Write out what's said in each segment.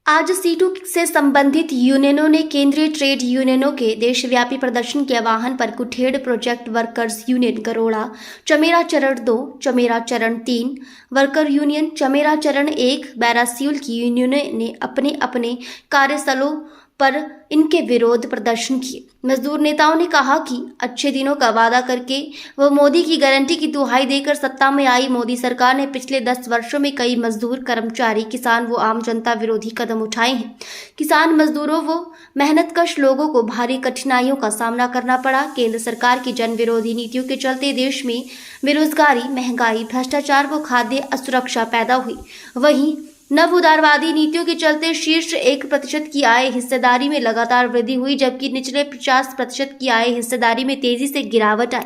आज सीटों से संबंधित यूनियनों ने केंद्रीय ट्रेड यूनियनों के देशव्यापी प्रदर्शन के आह्वान पर Kutehr project workers union Garoda, Chamera चरण 2, चमेरा चरण 3, वर्कर यूनियन चमेरा चरण 1, बैरासियुल की यूनियनों ने अपने अपने कार्यस्थलों पर इनके विरोध प्रदर्शन किए। मजदूर नेताओं ने कहा कि अच्छे दिनों का वादा करके व मोदी की गारंटी की दुहाई देकर सत्ता में आई मोदी सरकार ने पिछले 10 वर्षों में कई मजदूर, कर्मचारी, किसान व आम जनता विरोधी कदम उठाए हैं। किसान मजदूरों व मेहनतकश लोगों को भारी कठिनाइयों का सामना करना पड़ा। केंद्र सरकार की जन विरोधी नीतियों के चलते देश में बेरोजगारी, महंगाई, भ्रष्टाचार व खाद्य असुरक्षा पैदा हुई। वहीं नव उदारवादी नीतियों के चलते शीर्ष 1% की आय हिस्सेदारी में लगातार वृद्धि हुई, जबकि निचले 50% की आय हिस्सेदारी में तेजी से गिरावट आई।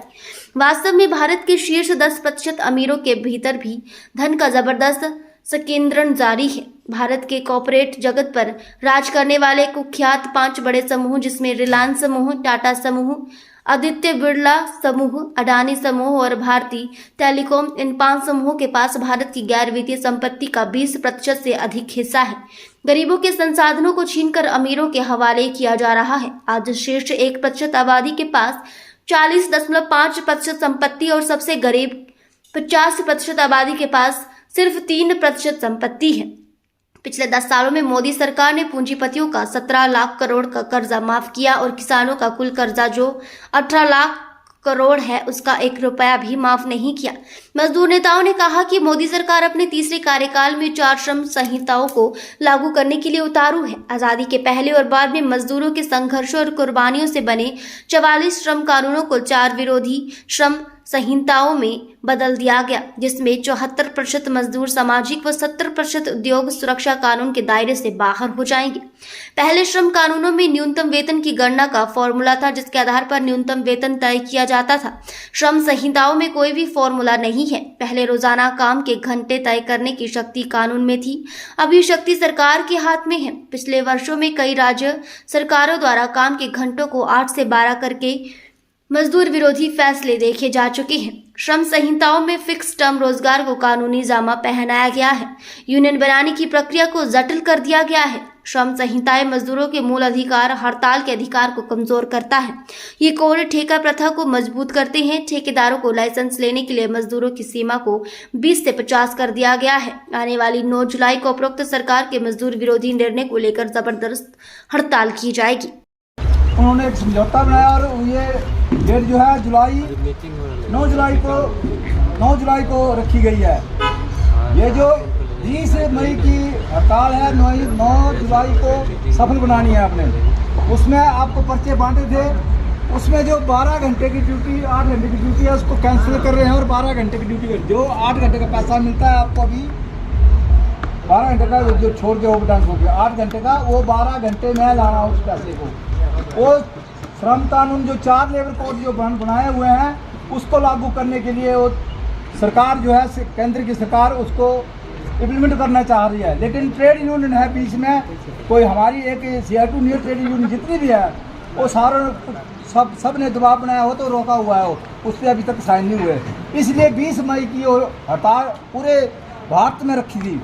वास्तव में भारत के शीर्ष 10% अमीरों के भीतर भी धन का जबरदस्त संकेंद्रण जारी है। भारत के कॉर्पोरेट जगत पर राज करने वाले कुख्यात 5 बड़े समूह, जिसमें रिलायंस समूह, टाटा समूह, आदित्य बिरला समूह, अडानी समूह और भारती टेलीकॉम, इन 5 समूहों के पास भारत की गैर वित्तीय संपत्ति का 20% से अधिक हिस्सा है। गरीबों के संसाधनों को छीनकर अमीरों के हवाले किया जा रहा है। आज शीर्ष 1% आबादी के पास 40.5% संपत्ति और सबसे गरीब 50% आबादी के पास सिर्फ 3% संपत्ति है। पिछले 10 सालों में मोदी सरकार ने पूंजीपतियों का 17 लाख करोड़ का कर्जा माफ किया और किसानों का कुल कर्जा जो 18 लाख करोड़ है उसका 1 रुपया भी माफ नहीं किया। मजदूर नेताओं ने कहा कि मोदी सरकार अपने तीसरे कार्यकाल में 4 श्रम संहिताओं को लागू करने के लिए उतारू है। आजादी के पहले और बाद में मजदूरों के संघर्षों और कुर्बानियों से बने 44 श्रम कानूनों को 4 विरोधी श्रम संहिताओं में बदल दिया गया, जिसमें 74% मजदूर सामाजिक व 70% उद्योग सुरक्षा कानून के दायरे से बाहर हो जाएंगे। पहले श्रम कानूनों में न्यूनतम वेतन की गणना का फॉर्मूला था, जिसके आधार पर न्यूनतम वेतन तय किया जाता था। श्रम संहिताओं में कोई भी फॉर्मूला नहीं है। पहले रोजाना काम के घंटे तय करने की शक्ति कानून में थी, अब ये शक्ति सरकार के हाथ में है। पिछले वर्षों में कई राज्य सरकारों द्वारा काम के घंटों को 8 से 12 करके मजदूर विरोधी फैसले देखे जा चुके हैं। श्रम संहिताओं में फिक्स टर्म रोजगार को कानूनी जामा पहनाया गया है। यूनियन बनाने की प्रक्रिया को जटिल कर दिया गया है। श्रम संहिताएं मजदूरों के मूल अधिकार, हड़ताल के अधिकार को कमजोर करता है। ये कोड ठेका प्रथा को मजबूत करते हैं। ठेकेदारों को लाइसेंस लेने के लिए मजदूरों की सीमा को 20 से 50 कर दिया गया है। आने वाली 9 जुलाई को उपरोक्त सरकार के मजदूर विरोधी निर्णय को लेकर जबरदस्त हड़ताल की जाएगी। उन्होंने एक समझौता बनाया और ये डेट जो है 9 जुलाई को रखी गई है। ये जो 20 मई की हड़ताल है 9 जुलाई को सफल बनानी है आपने। उसमें आपको पर्चे बांटे थे, उसमें जो 12 घंटे की ड्यूटी, 8 घंटे की ड्यूटी है उसको कैंसिल कर रहे हैं और 12 घंटे की ड्यूटी, जो 8 घंटे का पैसा मिलता है आपको अभी 12 घंटे का जो छोड़ के ओवरटाइम हो गया 8 घंटे का, वो 12 घंटे में लाना उस पैसे को। वो श्रम कानून जो 4 लेबर कोड जो बनाए हुए हैं उसको लागू करने के लिए वो सरकार जो है केंद्र की सरकार उसको इम्प्लीमेंट करना चाह रही है। लेकिन ट्रेड यूनियन है बीच में, कोई हमारी एक CI2 न्यू ट्रेड यूनियन जितनी भी है वो सारों सब ने दबाव बनाया हो तो रोका हुआ है, उस पर अभी तक साइन नहीं हुए। इसलिए 20 मई की हड़ताल पूरे भारत में रखी थी,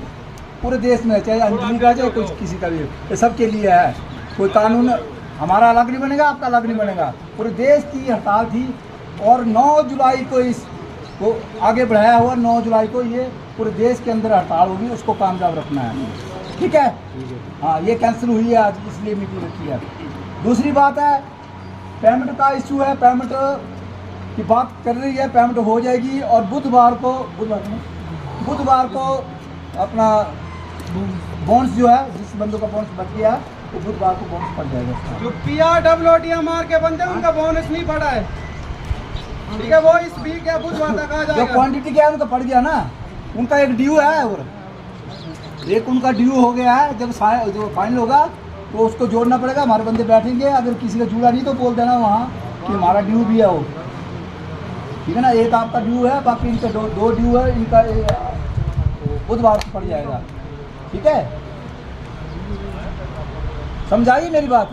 पूरे देश में, चाहे अंजलि का चाहे कोई किसी का भी, ये सबके लिए है। कोई कानून हमारा अलग नहीं बनेगा, आपका अलग नहीं बनेगा, पूरे देश की हड़ताल थी। और 9 जुलाई को इसको आगे बढ़ाया हुआ, 9 जुलाई को ये पूरे देश के अंदर हड़ताल होगी, उसको कामयाब रखना है। ठीक है, हाँ, ये कैंसिल हुई है आज, इसलिए मीटिंग रखी है। दूसरी बात है पेमेंट का इशू है, पेमेंट की बात कर रही है, पेमेंट हो जाएगी। और बुधवार को अपना बोनस जो है, जिस बंदों का बोनस बच गया तो बुधवार को बोनस पड़ जाएगा। जो PRWTMR के बंदे उनका बोनस नहीं पड़ा है, ठीक है, वो इस वीक या बुधवार तक आ जाएगा। जो क्वांटिटी क्या है उनका पड़ गया ना, उनका एक ड्यू है और एक उनका ड्यू हो गया है। जब जो फाइनल होगा तो उसको जोड़ना पड़ेगा, हमारे बंदे बैठेंगे। अगर किसी का जुड़ा नहीं तो बोल देना वहाँ कि हमारा ड्यू भी है वो, ठीक है ना। एक आपका ड्यू है, बाकी इनका दो ड्यू है, इनका बुधवार को पड़ जाएगा। ठीक है, समझाइए मेरी बात।